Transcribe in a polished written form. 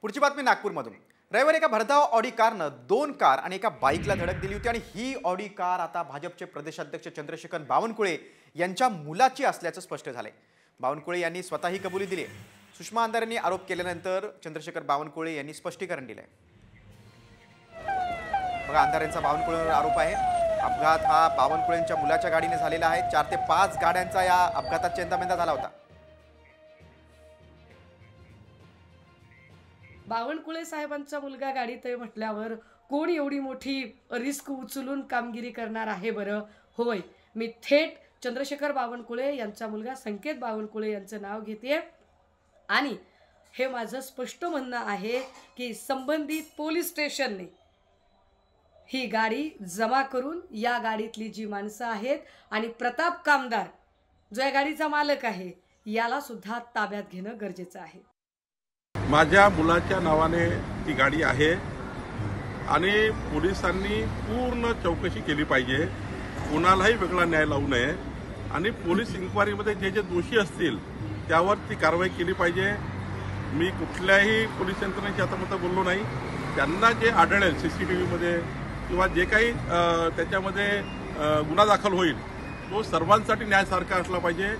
पुढची बातमी नागपूरमधून। रविवारी एका भरधाव ऑडी कारनं 2 कार आणि एका बाईकला धडक दिली होती आणि ही ऑडी कार आता भाजपचे प्रदेशाध्यक्ष चंद्रशेखर बावनकुळे यांच्या मुलाची असल्याचं स्पष्ट झालंय। बावनकुळे यांनी स्वतःही कबुली दिली। सुषमा अंधारेंनी आरोप केल्यानंतर चंद्रशेखर बावनकुळे यांनी स्पष्टीकरण दिलंय। बघा, अंधारेंचा बावनकुळेवर आरोप आहे। अपघात हा बावनकुळेंच्या मुलाच्या गाडीने झालेला आहे। 4 ते 5 गाड्यांचा या अपघातात चेंदामेंदा झाला होता। बावनकुळे साहेबांचा मुलगा गाडीत आहे म्हटल्यावर कोण एवढी मोठी रिस्क उचलून कामगिरी करणार आहे बरं? होय, मी थेट चंद्रशेखर बावनकुळे यांचा मुलगा संकेत बावनकुळे यांचं नाव घेते आणि हे माझं स्पष्ट म्हणणं आहे की संबंधित पोलीस स्टेशनने ही गाडी जमा करून या गाडीतली जी माणसं आहेत आणि प्रताप कामदार जो या गाडीचा मालक आहे याला सुद्धा ताब्यात घेणं गरजेचं आहे। माझ्या मुलाच्या नावाने ती गाडी आहे आणि पोलिसांनी पूर्ण चौकशी केली पाहिजे, कोणालाही वेगळा न्याय लावू नये आणि पोलीस इन्क्वायरीमध्ये जे जे दोषी असतील त्यावर ती कारवाई केली पाहिजे। मी कुठल्याही पोलीस यंत्रणेची आता बोललो नाही, त्यांना जे आढळेल सीसीटीव्हीमध्ये किंवा जे काही त्याच्यामध्ये गुन्हा दाखल होईल तो सर्वांसाठी न्यायासारखा असला पाहिजे।